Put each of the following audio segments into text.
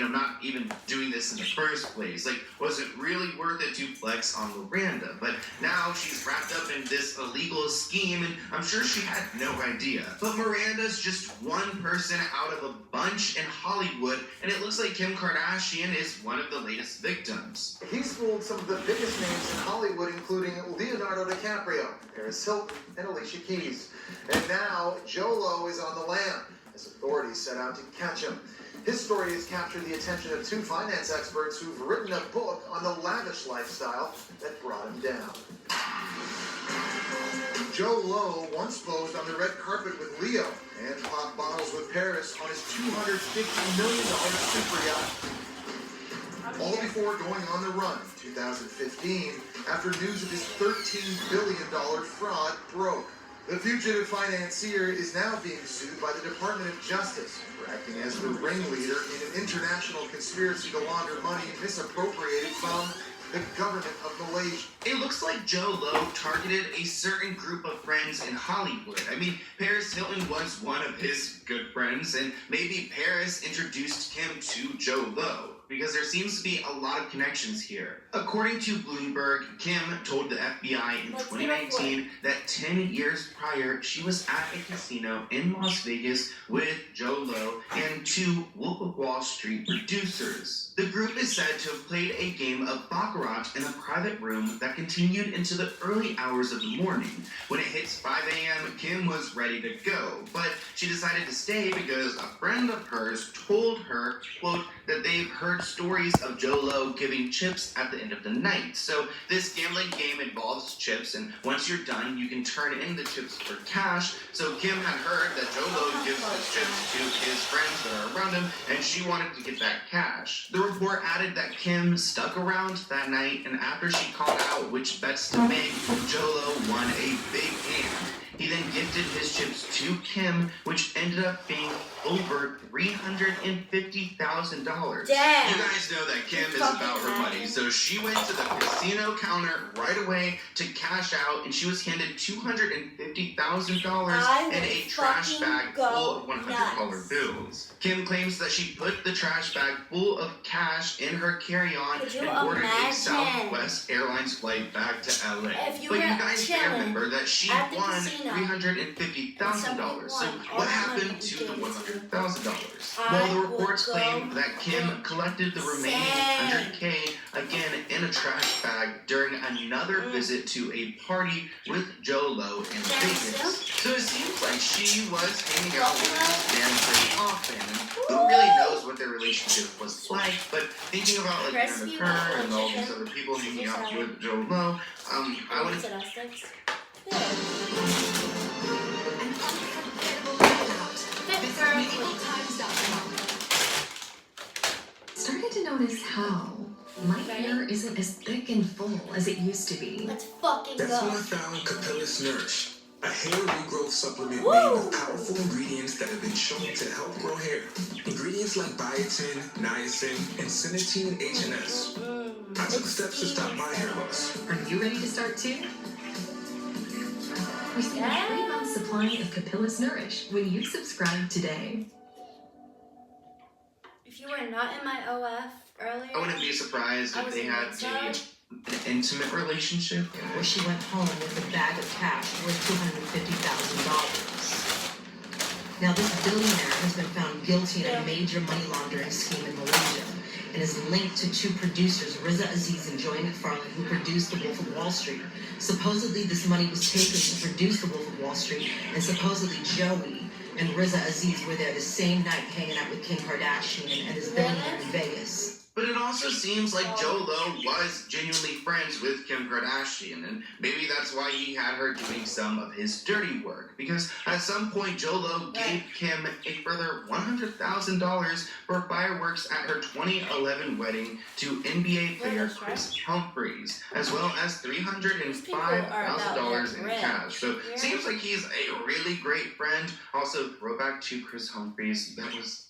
not even doing this in the first place? Like, was it really worth it to flex on Miranda? But now she's wrapped up in this illegal scheme, and I'm sure she had no idea. But Miranda's just one person out of a bunch in Hollywood, and it looks like Kim Kardashian is one of the latest victims. He's fooled some of the biggest names in Hollywood, including Leonardo DiCaprio, Paris Hilton, and Alicia Keys. And now J.Lo is on the lam as authorities set out to catch him. His story has captured the attention of two finance experts who've written a book on the lavish lifestyle that brought him down. J.Lo once posed on the red carpet with Leo and popped bottles with Paris on his $250 million super yacht. All before going on the run in 2015 after news of his $13 billion fraud broke. The fugitive financier is now being sued by the Department of Justice for acting as the ringleader in an international conspiracy to launder money misappropriated from the government of Malaysia. It looks like J.Lo targeted a certain group of friends in Hollywood. I mean, Paris Hilton was one of his good friends, and maybe Paris introduced Kim to J.Lo, because there seems to be a lot of connections here. According to Bloomberg, Kim told the FBI in 2019 that 10 years prior, she was at a casino in Las Vegas with J.Lo and two Wolf of Wall Street producers. The group is said to have played a game of Baccarat in a private room that continued into the early hours of the morning. When it hits 5 a.m., Kim was ready to go, but she decided to stay because a friend of hers told her, quote, that they've heard stories of J.Lo giving chips at the end of the night. So this gambling game involves chips, and once you're done, you can turn in the chips for cash. So Kim had heard that J.Lo gives the chips to his friends that are around him, and she wanted to get that cash. The report added that Kim stuck around that night, and after she called out which bets to make, J.Lo won a big hand. He then gifted his chips to Kim, which ended up being over $350,000. Damn. You guys know that Kim is about her money, so she went to the casino counter right away to cash out, and she was handed $250,000 in a trash bag full of $100 bills. Kim claims that she put the trash bag full of cash in her carry-on and ordered a Southwest Airlines flight back to LA. But you guys may remember that she won $350,000. So what happened to the $100,000? Well, the reports claim that Kim collected the remaining $100K again in a trash bag during another visit to a party with J.Lo in Vegas. So it seems like she was hanging out with this man pretty often. Who really knows what their relationship was like? But thinking about like her and all these other people hanging out with J.Lo, I would. Started to notice how my hair isn't as thick and full as it used to be. Let's fucking go. That's when I found Capillus Nourish, a hair regrowth supplement made with powerful ingredients that have been shown to help grow hair. Ingredients like biotin, niacin, and synetine HNS. I took steps to stop my hair loss. Are you ready to start too? Receive a 3-month supply of Capillus Nourish when you subscribe today. If you were not in my OF earlier, I wouldn't be surprised if they had an intimate relationship. Where she went home with a bag of cash worth $250,000. Now this billionaire has been found guilty in a major money laundering scheme in Malaysia and is linked to two producers, Riza Aziz and Joy McFarlane, who produced The Wolf of Wall Street. Supposedly this money was taken to produce The Wolf of Wall Street, and supposedly Joey and Riza Aziz were there the same night hanging out with Kim Kardashian and his billionaire in Vegas. But it also seems like J.Lo was genuinely friends with Kim Kardashian, and maybe that's why he had her doing some of his dirty work. Because at some point, J.Lo gave Kim a further $100,000 for fireworks at her 2011 wedding to NBA player Chris Humphries, as well as $305,000 in cash. So seems like he's a really great friend. Also, throwback to Chris Humphries. That was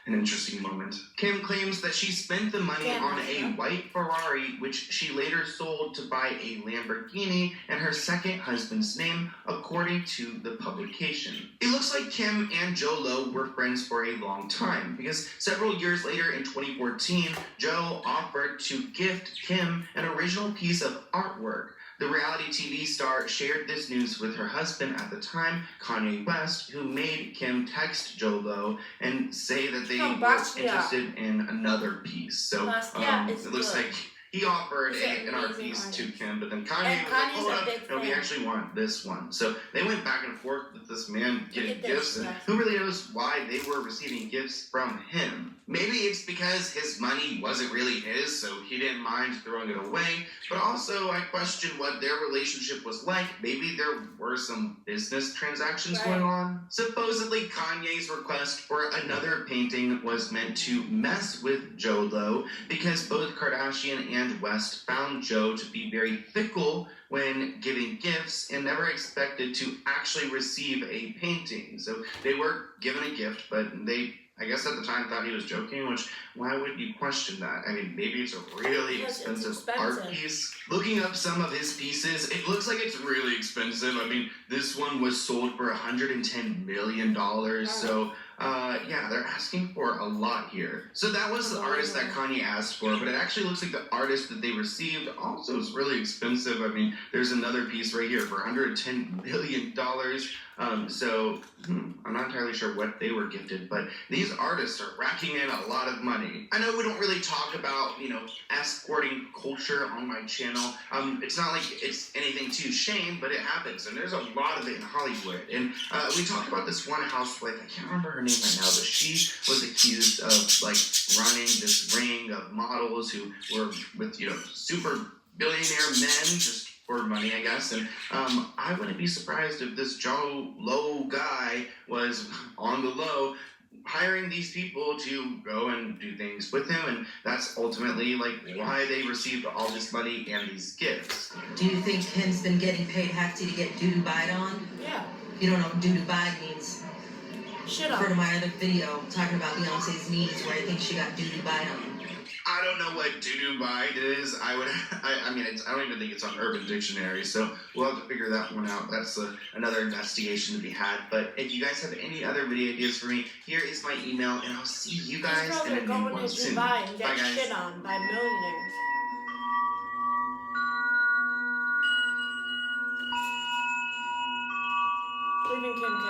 an interesting moment. Kim claims that she spent the money on a white Ferrari, which she later sold to buy a Lamborghini in her second husband's name, according to the publication. It looks like Kim and Joe Lo were friends for a long time, because several years later in 2014, Joe offered to gift Kim an original piece of artwork. The reality TV star shared this news with her husband at the time, Kanye West, who made Kim text Joe Lo and say that they were interested in another piece. So it looks like he offered an art piece to Kim, but then Kanye was like, hold up, no, we actually want this one. So they went back and forth with this man getting gifts, and who really knows why they were receiving gifts from him. Maybe it's because his money wasn't really his, so he didn't mind throwing it away, but also I question what their relationship was like. Maybe there were some business transactions going on. Supposedly, Kanye's request for another painting was meant to mess with Joe Lo, because both Kardashian and West found Joe to be very fickle when giving gifts and never expected to actually receive a painting. So they were given a gift, but they, I guess at the time, thought he was joking, which, why would you question that? I mean, maybe it's a really expensive art piece. Looking up some of his pieces, it looks like it's really expensive. I mean, this one was sold for $110 million, so yeah, they're asking for a lot here. So that was the artist that Kanye asked for, but it actually looks like the artist that they received also is really expensive. I mean, there's another piece right here for $110 million. So I'm not entirely sure what they were gifted, but these artists are racking in a lot of money. I know we don't really talk about, escorting culture on my channel. It's not like it's anything to shame, but it happens, and there's a lot of it in Hollywood. And we talked about this one housewife, I can't remember her name right now, but she was accused of running this ring of models who were with, super billionaire men, just for money, I guess. And I wouldn't be surprised if this Joe Lo guy was on the low hiring these people to go and do things with him, and that's ultimately why they received all this money and these gifts. Do you think Kim's been getting paid hefty to get doo-doo-bide on? Yeah. You don't know what doo-doo-bide means? Shut up. Refer to my other video talking about Beyonce's knees, where I think she got doo-doo-bide on. I don't know what doo-doo-bide is. I don't even think it's on Urban Dictionary, so we'll have to figure that one out. That's another investigation to be had. But if you guys have any other video ideas for me, here is my email, and I'll see you guys in a new one soon. Dubai and get Bye, guys. shit on by millionaires. Leaving Kim K.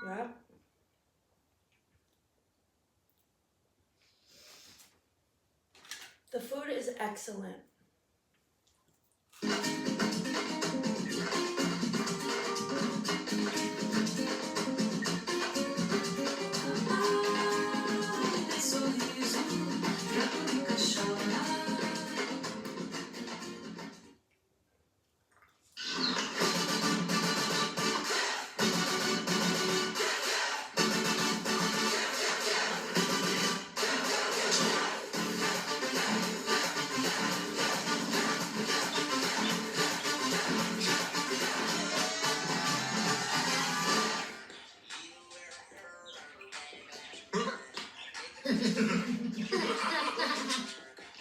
Yep. The food is excellent.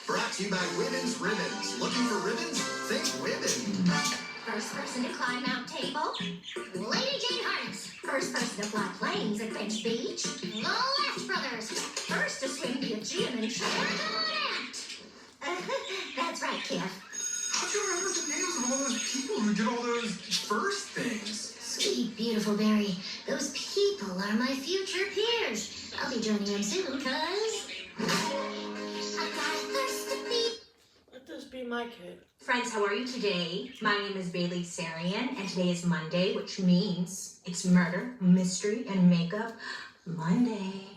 Brought to you by Women's Ribbons. Looking for ribbons? Think women. First person to climb Mount Table, Lady Jane Harness. First person to fly planes at Venice Beach, the Left Brothers. First to swim the Aegean and That's right, Kev. How'd you remember the names of all those people who did all those first things? Sweet, beautiful Barry. Those people are my future peers. I'll be joining them soon, cuz I got a thirst to be. Let this be my kid. Friends, how are you today? My name is Bailey Sarian, and today is Monday, which means it's murder, mystery, and makeup Monday.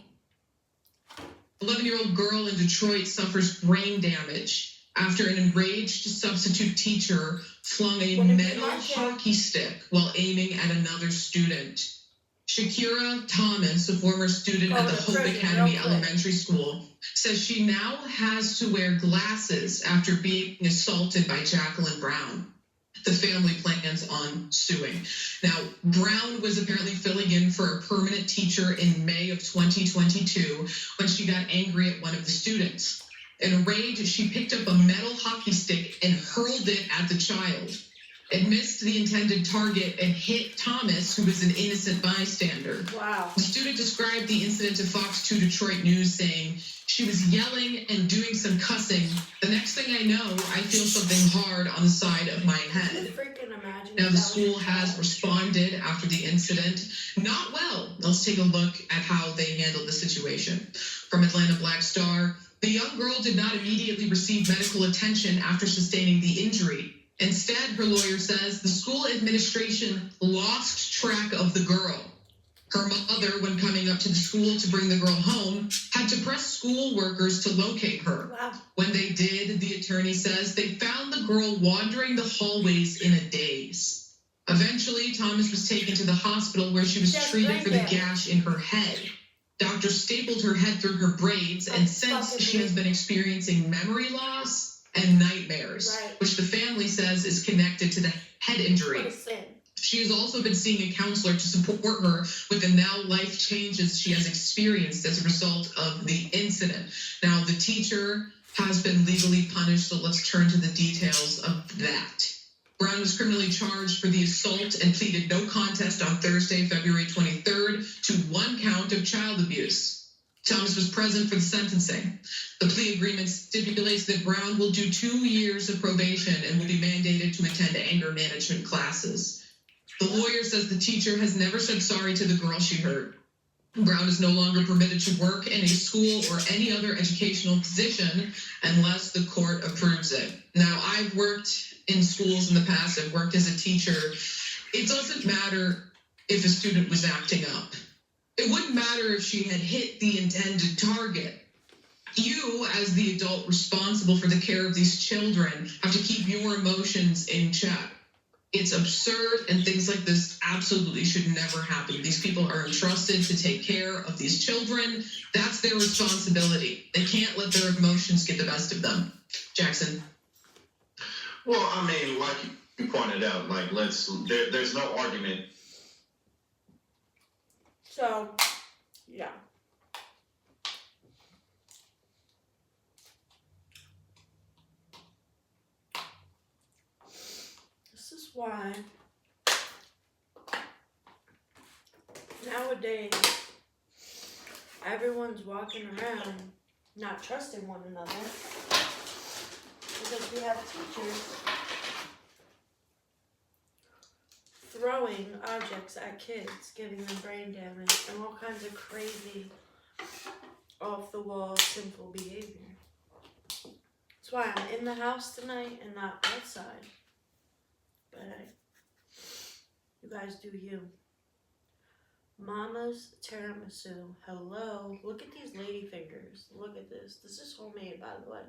11-year-old girl in Detroit suffers brain damage after an enraged substitute teacher flung a metal hockey stick while aiming at another student. Shakira Thomas, a former student at the Hope Academy Elementary School, says she now has to wear glasses after being assaulted by Jacqueline Brown. The family plans on suing. Now, Brown was apparently filling in for a permanent teacher in May of 2022 when she got angry at one of the students. In a rage, she picked up a metal hockey stick and hurled it at the child. It missed the intended target and hit Thomas, who was an innocent bystander. Wow. The student described the incident to Fox 2 Detroit News, saying, "She was yelling and doing some cussing. The next thing I know, I feel something hard on the side of my Can you head." freaking imagine? Now, if the that school was has responded after the incident. Not well. Let's take a look at how they handled the situation. From Atlanta Black Star, the young girl did not immediately receive medical attention after sustaining the injury. Instead, her lawyer says the school administration lost track of the girl. Her mother, when coming up to the school to bring the girl home, had to press school workers to locate her. Wow. When they did, the attorney says they found the girl wandering the hallways in a daze. Eventually, Thomas was taken to the hospital where she was Just treated right for the there. gash in her head. Doctors stapled her head through her braids, and since she has been experiencing memory loss and nightmares, Right. which the family says is connected to the head injury. What a sin. She has also been seeing a counselor to support her with the now life changes she has experienced as a result of the incident. Now, the teacher has been legally punished, so let's turn to the details of that. Brown was criminally charged for the assault and pleaded no contest on Thursday, February 23rd, to one count of child abuse. Thomas was present for the sentencing. The plea agreement stipulates that Brown will do 2 years of probation and will be mandated to attend anger management classes. The lawyer says the teacher has never said sorry to the girl she hurt. Brown is no longer permitted to work in a school or any other educational position unless the court approves it. Now, I've worked in schools in the past. I've worked as a teacher. It doesn't matter if a student was acting up. It wouldn't matter if she had hit the intended target. You, as the adult responsible for the care of these children, have to keep your emotions in check. It's absurd, and things like this absolutely should never happen. These people are entrusted to take care of these children. That's their responsibility. They can't let their emotions get the best of them. Jackson. Well, I mean, like you pointed out, like there's no argument. So, yeah. This is why nowadays everyone's walking around not trusting one another because we have teachers throwing objects at kids, giving them brain damage, and all kinds of crazy, off-the-wall, sinful behavior. That's why I'm in the house tonight and not outside. But hey, you guys do you. Mama's tiramisu. Hello. Look at these lady fingers. Look at this. This is homemade, by the way.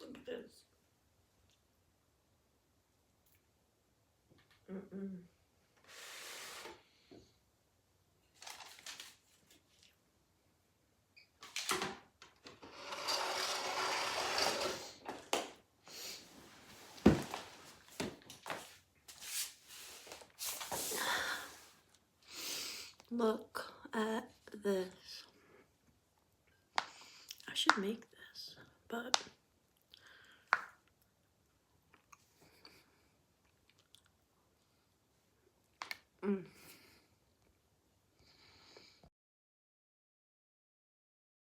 Look at this. Look at this. I should make this, but